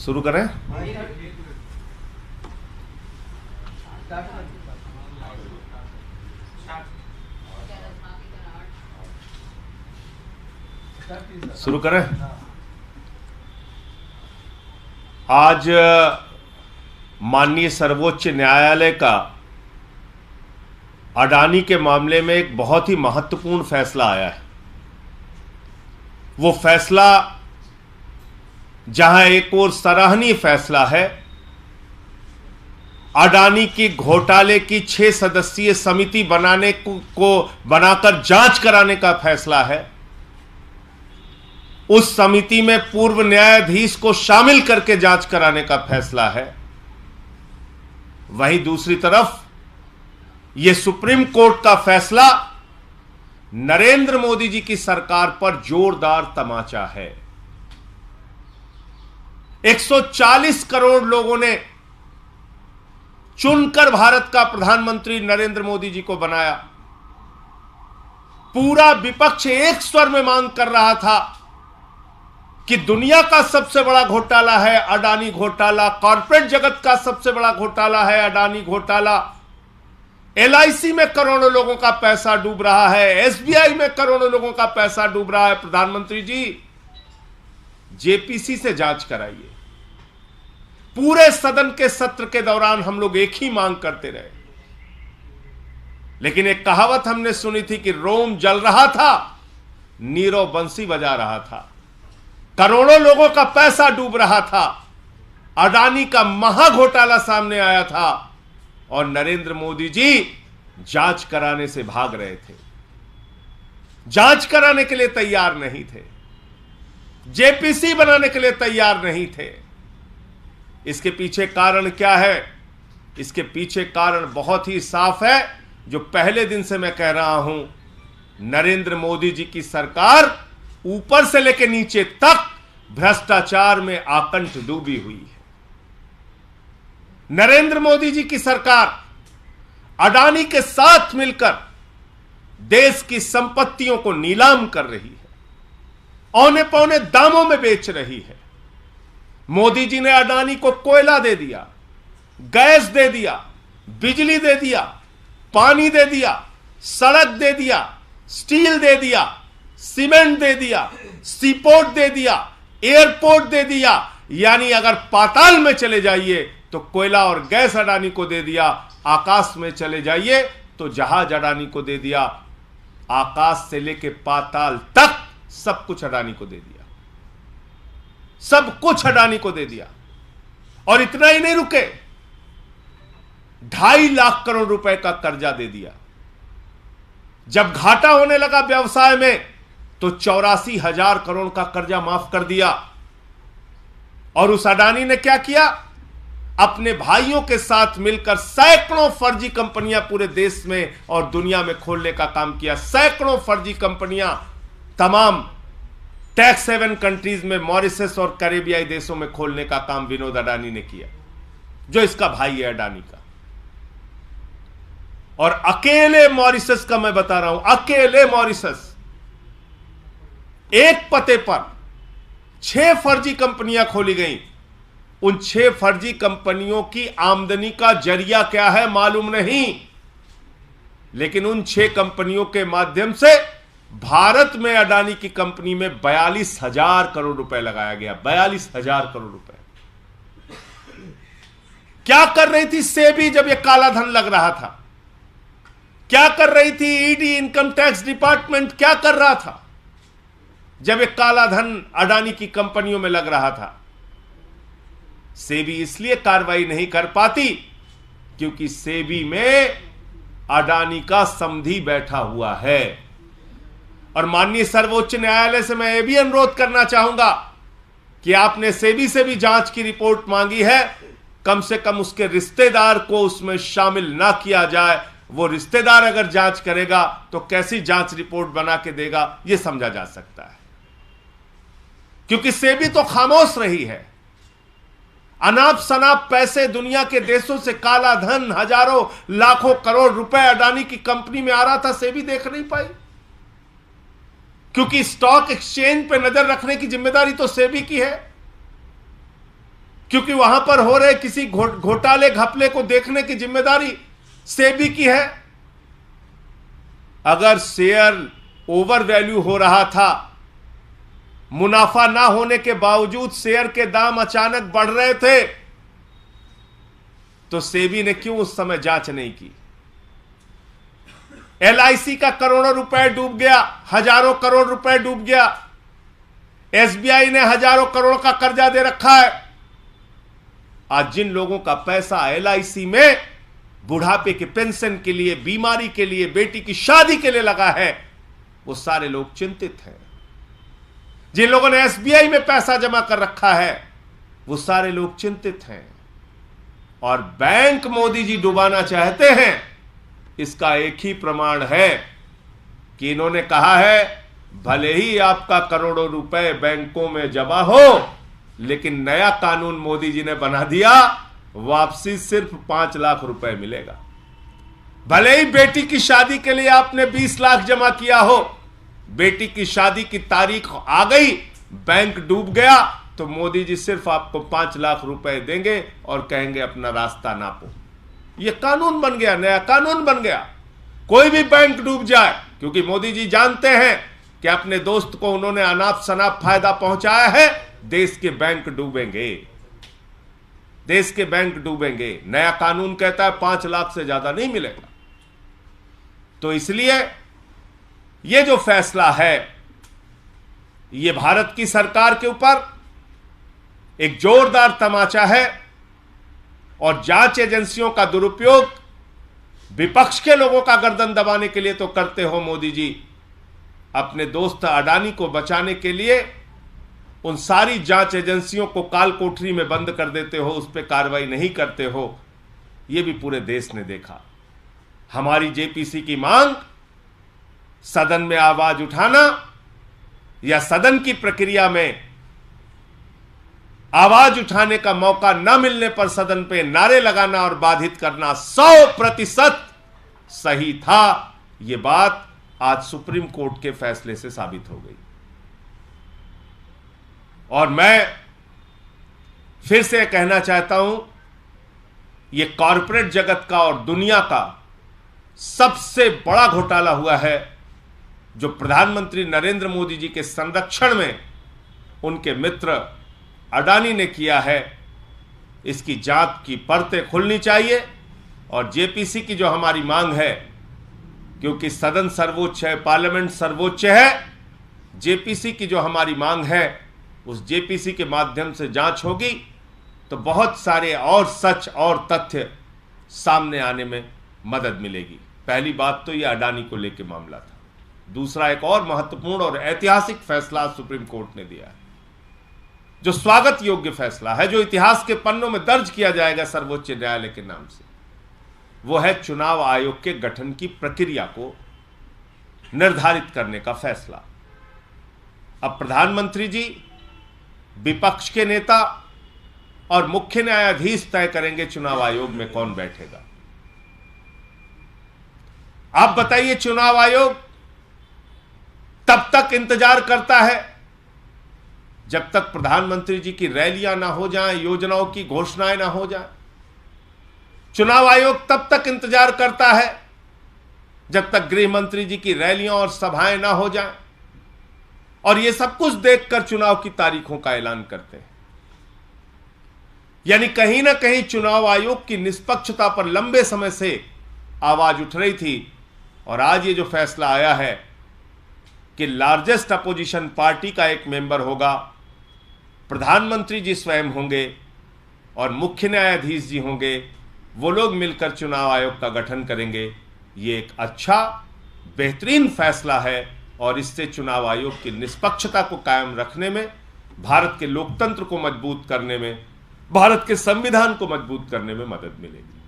शुरू करें। शुरू करें। आज माननीय सर्वोच्च न्यायालय का अडानी के मामले में एक बहुत ही महत्वपूर्ण फैसला आया है। वो फैसला जहां एक और सराहनीय फैसला है, अडानी की घोटाले की 6 सदस्यीय समिति बनाकर जांच कराने का फैसला है। उस समिति में पूर्व न्यायाधीश को शामिल करके जांच कराने का फैसला है। वहीं दूसरी तरफ यह सुप्रीम कोर्ट का फैसला नरेंद्र मोदी जी की सरकार पर जोरदार तमाचा है। 140 करोड़ लोगों ने चुनकर भारत का प्रधानमंत्री नरेंद्र मोदी जी को बनाया। पूरा विपक्ष एक स्वर में मांग कर रहा था कि दुनिया का सबसे बड़ा घोटाला है अडानी घोटाला, कॉर्पोरेट जगत का सबसे बड़ा घोटाला है अडानी घोटाला। LIC में करोड़ों लोगों का पैसा डूब रहा है, SBI में करोड़ों लोगों का पैसा डूब रहा है। प्रधानमंत्री जी, JPC से जांच कराइए। पूरे सदन के सत्र के दौरान हम लोग एक ही मांग करते रहे, लेकिन एक कहावत हमने सुनी थी कि रोम जल रहा था, नीरव बंसी बजा रहा था। करोड़ों लोगों का पैसा डूब रहा था, अडानी का महाघोटाला सामने आया था और नरेंद्र मोदी जी जांच कराने से भाग रहे थे, जांच कराने के लिए तैयार नहीं थे, JPC बनाने के लिए तैयार नहीं थे। इसके पीछे कारण क्या है? इसके पीछे कारण बहुत ही साफ है, जो पहले दिन से मैं कह रहा हूं, नरेंद्र मोदी जी की सरकार ऊपर से लेकर नीचे तक भ्रष्टाचार में आकंठ डूबी हुई है। नरेंद्र मोदी जी की सरकार अडानी के साथ मिलकर देश की संपत्तियों को नीलाम कर रही है, औने पौने दामों में बेच रही है। मोदी जी ने अडानी को कोयला दे दिया, गैस दे दिया, बिजली दे दिया, पानी दे दिया, सड़क दे दिया, स्टील दे दिया, सीमेंट दे दिया, सीपोर्ट दे दिया, एयरपोर्ट दे दिया। यानी अगर पाताल में चले जाइए तो कोयला और गैस अडानी को दे दिया, आकाश में चले जाइए तो जहाज अडानी को दे दिया, आकाश से लेके पाताल तक सब कुछ अडानी को दे दिया, सब कुछ अडानी को दे दिया। और इतना ही नहीं रुके, 2.5 लाख करोड़ रुपए का कर्जा दे दिया। जब घाटा होने लगा व्यवसाय में तो 84,000 करोड़ का कर्जा माफ कर दिया। और उस अडानी ने क्या किया? अपने भाइयों के साथ मिलकर सैकड़ों फर्जी कंपनियां पूरे देश में और दुनिया में खोलने का काम किया। सैकड़ों फर्जी कंपनियां तमाम टैक्स हेवन कंट्रीज में, मॉरिशस और कैरेबियाई देशों में खोलने का काम विनोद अडानी ने किया, जो इसका भाई है अडानी का। और अकेले मॉरिशस का मैं बता रहा हूं, अकेले मॉरिशस एक पते पर 6 फर्जी कंपनियां खोली गई। उन 6 फर्जी कंपनियों की आमदनी का जरिया क्या है मालूम नहीं, लेकिन उन 6 कंपनियों के माध्यम से भारत में अडानी की कंपनी में 42,000 करोड़ रुपए लगाया गया। 42,000 करोड़ रुपए क्या कर रही थी सेबी जब यह काला धन लग रहा था? क्या कर रही थी ईडी, इनकम टैक्स डिपार्टमेंट क्या कर रहा था जब यह काला धन अडानी की कंपनियों में लग रहा था? सेबी इसलिए कार्रवाई नहीं कर पाती क्योंकि सेबी में अडानी का समधी बैठा हुआ है। और माननीय सर्वोच्च न्यायालय से मैं यह भी अनुरोध करना चाहूंगा कि आपने सेबी से भी जांच की रिपोर्ट मांगी है, कम से कम उसके रिश्तेदार को उसमें शामिल ना किया जाए। वो रिश्तेदार अगर जांच करेगा तो कैसी जांच रिपोर्ट बना के देगा, यह समझा जा सकता है। क्योंकि सेबी तो खामोश रही है। अनाप शनाप पैसे दुनिया के देशों से काला धन हजारों लाखों करोड़ रुपए अडानी की कंपनी में आ रहा था, सेबी देख नहीं पाई। क्योंकि स्टॉक एक्सचेंज पे नजर रखने की जिम्मेदारी तो सेबी की है। क्योंकि वहां पर हो रहे किसी घोटाले घपले को देखने की जिम्मेदारी सेबी की है। अगर शेयर ओवर वैल्यू हो रहा था, मुनाफा ना होने के बावजूद शेयर के दाम अचानक बढ़ रहे थे, तो सेबी ने क्यों उस समय जांच नहीं की? एलआईसी का करोड़ों रुपए डूब गया, हजारों करोड़ रुपए डूब गया। एसबीआई ने हजारों करोड़ का कर्जा दे रखा है। आज जिन लोगों का पैसा एलआईसी में बुढ़ापे के पेंशन के लिए, बीमारी के लिए, बेटी की शादी के लिए लगा है, वो सारे लोग चिंतित हैं। जिन लोगों ने एसबीआई में पैसा जमा कर रखा है, वो सारे लोग चिंतित हैं। और बैंक मोदी जी डुबाना चाहते हैं, इसका एक ही प्रमाण है कि इन्होंने कहा है भले ही आपका करोड़ों रुपए बैंकों में जमा हो, लेकिन नया कानून मोदी जी ने बना दिया, वापसी सिर्फ 5 लाख रुपए मिलेगा। भले ही बेटी की शादी के लिए आपने 20 लाख जमा किया हो, बेटी की शादी की तारीख आ गई, बैंक डूब गया, तो मोदी जी सिर्फ आपको 5 लाख रुपए देंगे और कहेंगे अपना रास्ता नापो। यह कानून बन गया, नया कानून बन गया। कोई भी बैंक डूब जाए, क्योंकि मोदी जी जानते हैं कि अपने दोस्त को उन्होंने अनाप शनाप फायदा पहुंचाया है, देश के बैंक डूबेंगे, देश के बैंक डूबेंगे। नया कानून कहता है 5 लाख से ज्यादा नहीं मिलेगा। तो इसलिए यह जो फैसला है, यह भारत की सरकार के ऊपर एक जोरदार तमाचा है। और जांच एजेंसियों का दुरुपयोग विपक्ष के लोगों का गर्दन दबाने के लिए तो करते हो मोदी जी, अपने दोस्त अडानी को बचाने के लिए उन सारी जांच एजेंसियों को काल कोठरी में बंद कर देते हो, उस पर कार्रवाई नहीं करते हो। यह भी पूरे देश ने देखा। हमारी जेपीसी की मांग, सदन में आवाज उठाना या सदन की प्रक्रिया में आवाज उठाने का मौका न मिलने पर सदन पे नारे लगाना और बाधित करना 100% सही था। यह बात आज सुप्रीम कोर्ट के फैसले से साबित हो गई। और मैं फिर से कहना चाहता हूं, यह कॉरपोरेट जगत का और दुनिया का सबसे बड़ा घोटाला हुआ है, जो प्रधानमंत्री नरेंद्र मोदी जी के संरक्षण में उनके मित्र अडानी ने किया है। इसकी जांच की परतें खुलनी चाहिए। और जेपीसी की जो हमारी मांग है, क्योंकि सदन सर्वोच्च है, पार्लियामेंट सर्वोच्च है, जेपीसी की जो हमारी मांग है, उस जेपीसी के माध्यम से जांच होगी तो बहुत सारे और सच और तथ्य सामने आने में मदद मिलेगी। पहली बात तो यह अडानी को लेकर मामला था। दूसरा, एक और महत्वपूर्ण और ऐतिहासिक फैसला सुप्रीम कोर्ट ने दिया है, जो स्वागत योग्य फैसला है, जो इतिहास के पन्नों में दर्ज किया जाएगा सर्वोच्च न्यायालय के नाम से। वो है चुनाव आयोग के गठन की प्रक्रिया को निर्धारित करने का फैसला। अब प्रधानमंत्री जी, विपक्ष के नेता और मुख्य न्यायाधीश तय करेंगे चुनाव आयोग में कौन बैठेगा। आप बताइए, चुनाव आयोग तब तक इंतजार करता है जब तक प्रधानमंत्री जी की रैलियां ना हो जाएं, योजनाओं की घोषणाएं ना हो जाएं। चुनाव आयोग तब तक इंतजार करता है जब तक गृह मंत्री जी की रैलियां और सभाएं ना हो जाएं। और यह सब कुछ देखकर चुनाव की तारीखों का ऐलान करते हैं। यानी कहीं ना कहीं चुनाव आयोग की निष्पक्षता पर लंबे समय से आवाज उठ रही थी। और आज ये जो फैसला आया है कि लार्जेस्ट अपोजिशन पार्टी का एक मेंबर होगा, प्रधानमंत्री जी स्वयं होंगे और मुख्य न्यायाधीश जी होंगे, वो लोग मिलकर चुनाव आयोग का गठन करेंगे। ये एक अच्छा बेहतरीन फैसला है और इससे चुनाव आयोग की निष्पक्षता को कायम रखने में, भारत के लोकतंत्र को मजबूत करने में, भारत के संविधान को मजबूत करने में मदद मिलेगी।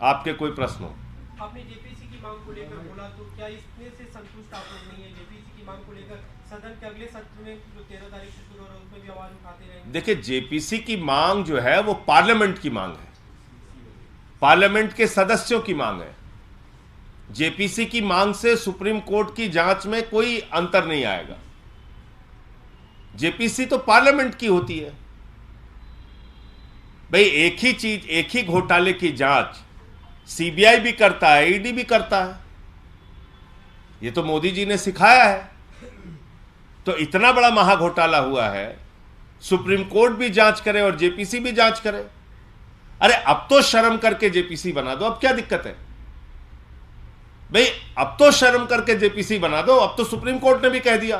आपके कोई प्रश्न हो? आपने जेपीसी की मांग को लेकर बोला, तो क्या इसमें से संतुष्ट आप लोग नहीं है? जेपीसी की मांग को लेकर सदन के अगले सत्र में जो 13 तारीख से शुरू हो रहा है उसमें भी आवाज उठाते रहेंगे? देखिए, जेपीसी की मांग जो है वो पार्लियामेंट की मांग है, पार्लियामेंट के सदस्यों की मांग है। जेपीसी की मांग से सुप्रीम कोर्ट की जांच में कोई अंतर नहीं आएगा। जेपीसी तो पार्लियामेंट की होती है, भाई एक ही चीज, एक ही घोटाले की जांच सीबीआई भी करता है, ईडी भी करता है। ये तो मोदी जी ने सिखाया है। तो इतना बड़ा महाघोटाला हुआ है, सुप्रीम कोर्ट भी जांच करे और जेपीसी भी जांच करे। अरे अब तो शर्म करके जेपीसी बना दो, अब क्या दिक्कत है भाई? अब तो शर्म करके जेपीसी बना दो, अब तो सुप्रीम कोर्ट ने भी कह दिया।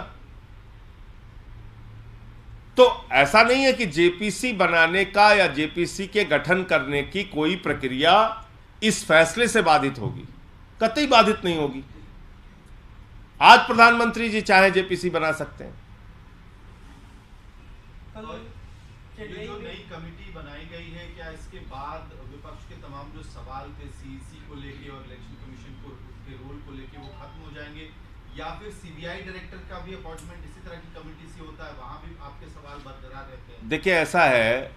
तो ऐसा नहीं है कि जेपीसी बनाने का या जेपीसी के गठन करने की कोई प्रक्रिया इस फैसले से बाधित होगी, कतई बाधित नहीं होगी। आज प्रधानमंत्री जी चाहे जेपीसी बना सकते हैं। ये जो नई कमेटी बनाई गई है, क्या इसके बाद विपक्ष के तमाम जो सवाल थे सीईसी को लेके और इलेक्शन कमीशन को उसके रोल को लेके वो खत्म हो जाएंगे, या फिर सीबीआई डायरेक्टर का भी अपॉइंटमेंट इसी तरह की कमेटी से होता है, वहां भी आपके सवाल बरकरार रहते हैं? देखिए ऐसा है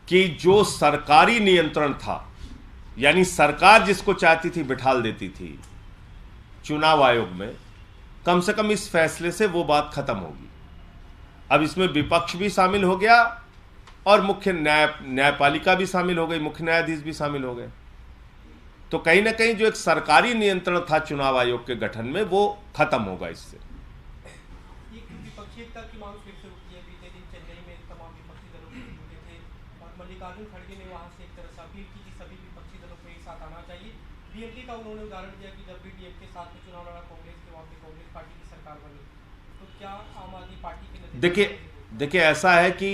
कि जो सरकारी नियंत्रण था, यानी सरकार जिसको चाहती थी बिठाल देती थी चुनाव आयोग में, कम से कम इस फैसले से वो बात खत्म होगी। अब इसमें विपक्ष भी शामिल हो गया और मुख्य न्यायपालिका भी शामिल हो गई, मुख्य न्यायाधीश भी शामिल हो गए। तो कहीं ना कहीं जो एक सरकारी नियंत्रण था चुनाव आयोग के गठन में, वो खत्म होगा इससे। विपक्षी एकता की मांग फिर शुरू की है। बीते दिन चेन्नई में तमाम विपक्षी दलों के जुटे थे और मल्लिकार्जुन खड़गे ने वहां से एक तरह से अपील की कि सभी विपक्षी दलों को एक साथ आना चाहिए। डीएमके का उन्होंने उदाहरण दिया कि जब भी डीएमके साथ में चुनाव लड़ा कांग्रेस के, वहां पे कांग्रेस पार्टी की सरकार बनी। तो क्या आम आदमी पार्टी के देखिए ऐसा है कि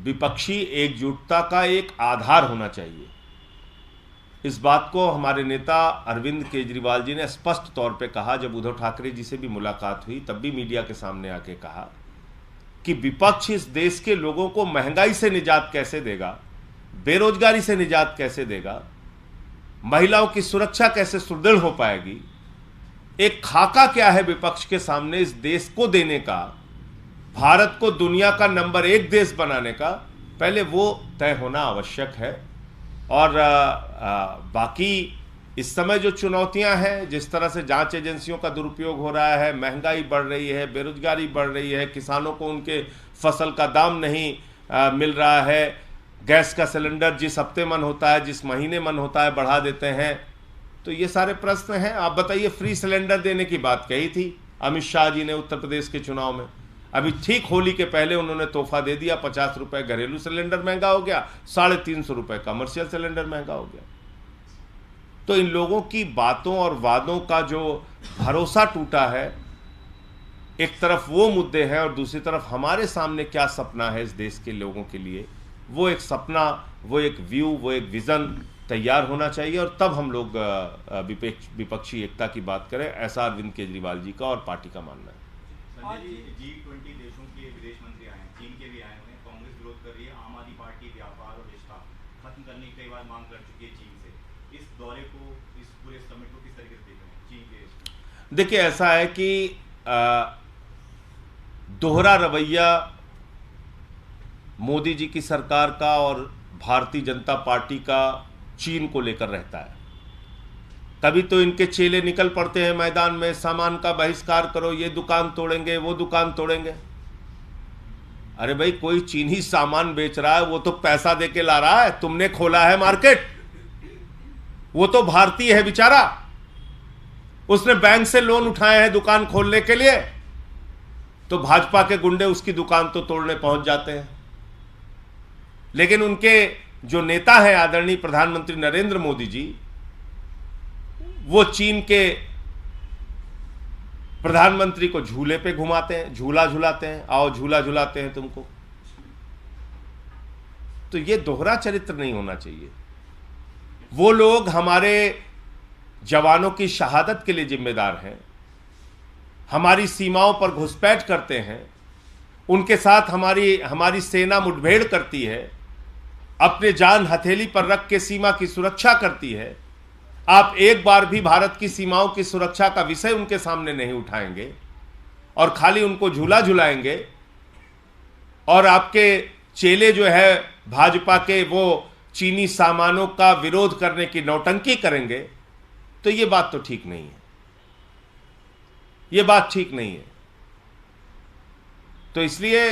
विपक्षी एकजुटता का एक आधार होना चाहिए। इस बात को हमारे नेता अरविंद केजरीवाल जी ने स्पष्ट तौर पे कहा। जब उद्धव ठाकरे जी से भी मुलाकात हुई तब भी मीडिया के सामने आके कहा कि विपक्ष इस देश के लोगों को महंगाई से निजात कैसे देगा, बेरोजगारी से निजात कैसे देगा, महिलाओं की सुरक्षा कैसे सुदृढ़ हो पाएगी, एक खाका क्या है विपक्ष के सामने इस देश को देने का, भारत को दुनिया का नंबर 1 देश बनाने का, पहले वो तय होना आवश्यक है। और बाकी इस समय जो चुनौतियां हैं, जिस तरह से जांच एजेंसियों का दुरुपयोग हो रहा है, महंगाई बढ़ रही है, बेरोजगारी बढ़ रही है, किसानों को उनके फसल का दाम नहीं मिल रहा है, गैस का सिलेंडर जिस हफ्ते मन होता है, जिस महीने मन होता है बढ़ा देते हैं, तो ये सारे प्रश्न हैं। आप बताइए, फ्री सिलेंडर देने की बात कही थी अमित शाह जी ने उत्तर प्रदेश के चुनाव में, अभी ठीक होली के पहले उन्होंने तोहफा दे दिया, 50 रुपए घरेलू सिलेंडर महंगा हो गया, 350 रुपए कमर्शियल सिलेंडर महंगा हो गया। तो इन लोगों की बातों और वादों का जो भरोसा टूटा है, एक तरफ वो मुद्दे हैं और दूसरी तरफ हमारे सामने क्या सपना है इस देश के लोगों के लिए, वो एक सपना, वो एक व्यू, वो एक विजन तैयार होना चाहिए और तब हम लोग विपक्षी एकता की बात करें, ऐसा अरविंद केजरीवाल जी का और पार्टी का मानना है। संजय जी, G20 देशों के विदेश मंत्री आए हैं, चीन के भी आए हुए हैं, कांग्रेस विरोध कर रही है, आम आदमी पार्टी व्यापार और रिश्ता खत्म करने की कई बार मांग कर चुकी है चीन से। इस दौरे को, इस पूरे समिट को किस तरीके से देख रहे हैं चीन के? देखिए ऐसा है कि दोहरा रवैया मोदी जी की सरकार का और भारतीय जनता पार्टी का चीन को लेकर रहता है। कभी तो इनके चेले निकल पड़ते हैं मैदान में, सामान का बहिष्कार करो, ये दुकान तोड़ेंगे, वो दुकान तोड़ेंगे। अरे भाई, कोई चीनी सामान बेच रहा है, वो तो पैसा देके ला रहा है, तुमने खोला है मार्केट, वो तो भारतीय है बेचारा, उसने बैंक से लोन उठाए हैं दुकान खोलने के लिए, तो भाजपा के गुंडे उसकी दुकान तो तोड़ने पहुंच जाते हैं। लेकिन उनके जो नेता हैं आदरणीय प्रधानमंत्री नरेंद्र मोदी जी, वो चीन के प्रधानमंत्री को झूले पे घुमाते हैं, झूला झुलाते हैं, आओ झूला झुलाते हैं तुमको। तो ये दोहरा चरित्र नहीं होना चाहिए। वो लोग हमारे जवानों की शहादत के लिए जिम्मेदार हैं, हमारी सीमाओं पर घुसपैठ करते हैं, उनके साथ हमारी सेना मुठभेड़ करती है, अपने जान हथेली पर रख के सीमा की सुरक्षा करती है। आप एक बार भी भारत की सीमाओं की सुरक्षा का विषय उनके सामने नहीं उठाएंगे और खाली उनको झूला झुलाएंगे, और आपके चेले जो है भाजपा के, वो चीनी सामानों का विरोध करने की नौटंकी करेंगे, तो ये बात तो ठीक नहीं है, ये बात ठीक नहीं है। तो इसलिए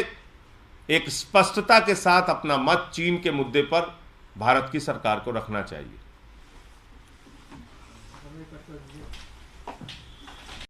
एक स्पष्टता के साथ अपना मत चीन के मुद्दे पर भारत की सरकार को रखना चाहिए।